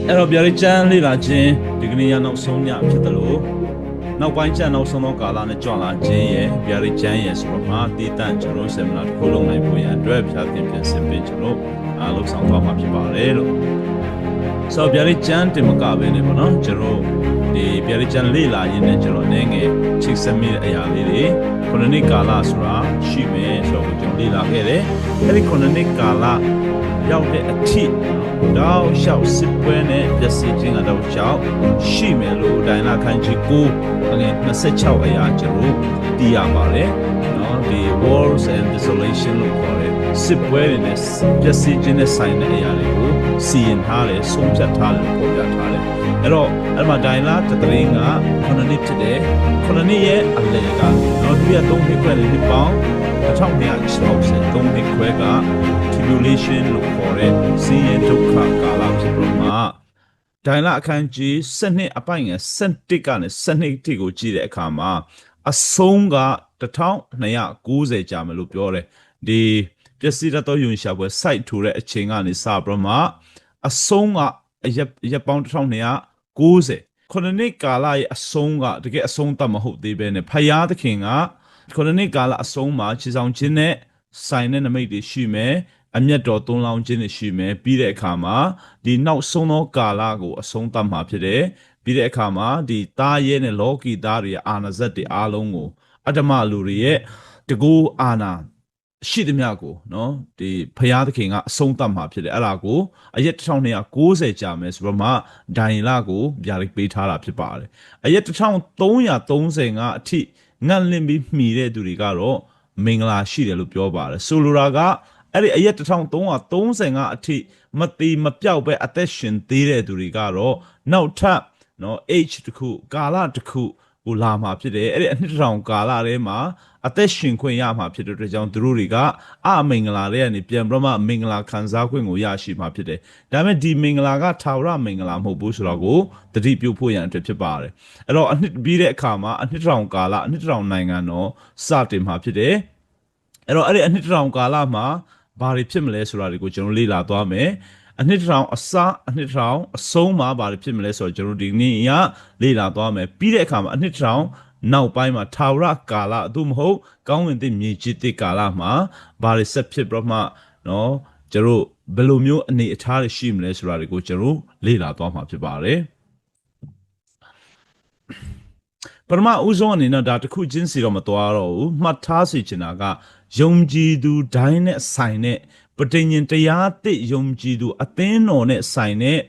အဲ့တော့ဗျာဒိတ်ကျမ်းလေ့လာခြင်းဒီကနေ့ရနောက်ဆုံးညဖြစ်တယ်လို့နောက်ပိုင်းကျမ်းနောက်ဆုံးသောကာလနဲ့ကြွလာခြင်းရဲ့ဗျာဒိတ်ကျမ်းရဲ့ဆိုတော့မှတည်တံ့ကျွန်တော်ဆီမနာတစ်ခုလုံးနိုင်ဖို့ရန်အတွက်ဖြာသင်ပြန်ဆင်ပေးကျွန်တော်အားလုံးဆောင်သွားမှာဖြစ်ပါတယ်လို့ဆိုတော့ဗျာဒိတ်ကျမ်းတင်မကပဲねပေါ့နော်ကျွန်တော်ဒီဗျာဒိတ်ကျမ်းလေ့လာရင်းနဲ့ကျွန်တော်အနေငယ်ချိတ်ဆက်မိတဲ့အရာလေးတွေခုနှစ်နှစ်ကာလဆိုတာရှိမယ်ဆိုတော့ကျွန်တော်လေ့လာခဲ့တယ်အဲ့ဒီခုနှစ်နှစ်ကာလရောက်တဲ့အထိတောက်လျှောက်စစ်ပွဲနဲ့ပြည့်စည်ခြင်းကတော့လျှောက်ရှိမယ်လို့ဒိုင်လာခန်းကြီးကိုငွေ26အရာကျွန်တော်သိရပါတယ်နော်ဒီ wars and desolation လို့ခေါ်တယ်စစ်ပွဲတွေနဲ့ပြည့်စည်ခြင်းနဲ့ဆိုင်တဲ့အရာတွေကိုစီရင်ထားတယ်ဆုံးဖြတ်ထားတယ်ပေါ်ပြထားတယ်အဲ့တော့အဲ့မှာဒိုင်လာတတရင်ကခုနှစ်နှစ်ဖြစ်တယ်ခုနှစ်နှစ်ရဲ့အလေကနော်သူရ3နှစ်ခွဲနှစ်ပေါင်း1260 3နှစ်ခွဲက tribulation လို့ခေါ်တဲ့ဆင်းရဲဒုက္ခကာလဖြစ်ပြီးမှဒိုင်လာအခန်းကြီး7အပိုင်းငယ်7ကနေ7တိကိုကြည့်တဲ့အခါမှာအဆုံးက1290ကြာမယ်လို့ပြောတယ်ဒီပျက်စီးတတ်သောယွန်ရှာပွဲ site ထူတဲ့အချိန်ကနေစပြီးမှအဆုံးကအရက်ပေါင်း1290ခုနှစ်ကာလရဲ့အဆုံးကတကယ်အဆုံးတတ်မဟုတ်သေးပဲနဲ့ဖယားသခင်ကခုနှစ်ကာလအဆုံးမှာခြေဆောင်ခြင်းနဲ့ဆိုင်တဲ့နမိတ်တွေရှိမယ်အမျက်တော်သွန်းလောင်းခြင်းတွေရှိမယ်ပြီးတဲ့အခါမှာဒီနောက်ဆုံးသောကာလကိုအဆုံးသတ်မှာဖြစ်တယ်ပြီးတဲ့အခါမှာဒီသားရဲနဲ့လောကီသားတွေအာနာဇက်တွေအားလုံးကိုအတ္တမလူတွေရဲ့တကူအာနာရှိသမျှကိုနော်ဒီဖယားသခင်ကအဆုံးသတ်မှာဖြစ်တယ်အဲ့ဒါကိုအရက်1290ကြာမယ်ဆိုတော့မှဒိုင်လာကိုဗျာဒိတ်ပေးထားတာဖြစ်ပါတယ်အရက်1335အထိငတ်လင့်ပြီးမှီတဲ့သူတွေကတော့မင်္ဂလာရှိတယ်လို့ပြောပါတယ်ဆိုလိုတာကအဲ့ဒီအရက်1335အထိမတိမပြောက်ပဲအသက်ရှင်သေးတဲ့သူတွေကတော့နောက်ထပ်နော် age တစ်ခုကာလတစ်ခုကိုလာမှာဖြစ်တယ်အဲ့ဒီအနှစ်တစ်ထောင်ကာလထဲမှာအသက်ရှင်ခွင့်ရမှာဖြစ်တဲ့အတွက်ကြောင့်သူတို့တွေကအမင်္ဂလာတွေကနေပြန်ပြီးမှမင်္ဂလာခံစားခွင့်ကိုရရှိမှာဖြစ်တယ်ဒါပေမဲ့ဒီမင်္ဂလာကထာဝရမင်္ဂလာမဟုတ်ဘူးဆိုတော့ကိုတတိပြုဖို့ရန်အတွက်ဖြစ်ပါတယ်အဲ့တော့အနှစ်ပြီးတဲ့အခါမှာအနှစ်တစ်ထောင်ကာလအနှစ်တစ်ထောင်နိုင်ငံတော့စတင်မှာဖြစ်တယ်အဲ့တော့အဲ့ဒီအနှစ်တစ်ထောင်ကာလမှာဘာတွေဖြစ်မလဲဆိုတာတွေကိုကျွန်တော်လေ့လာသွားမယ်အနှစ်တစ်ထောင်အစအနှစ်တစ်ထောင်အဆုံးမှာဘာတွေဖြစ်မလဲဆိုတော့ကျွန်တော်ဒီနေ့ရလေ့လာသွားမယ်ပြီးတဲ့အခါမှာအနှစ်တစ်ထောင်နောက်ပိုင်းမှာထာဝရကာလသို့မဟုတ်ကောင်းဝင်တဲ့မြေကြီးတဲ့ကာလမှာဘာတွေဆက်ဖြစ်ပြီးမှနော်ကျွန်တော်ဘယ်လိုမျိုးအနေအထားတွေရှိမလဲဆိုတာတွေကိုကျွန်တော်လေ့လာသွားမှာဖြစ်ပါတယ်ပထမဦးဆုံးအနေနဲ့ဒါတခုချင်းစီတော့မသွားတော့ဘူးမှတ်ထားစီချင်တာကယုံကြည်သူဒိုင်းနဲ့ဆိုင်နဲ့ပဋိညာဉ်တရားသစ်ယုံကြည်သူအသင်းတော်နဲ့ဆိုင်တဲ့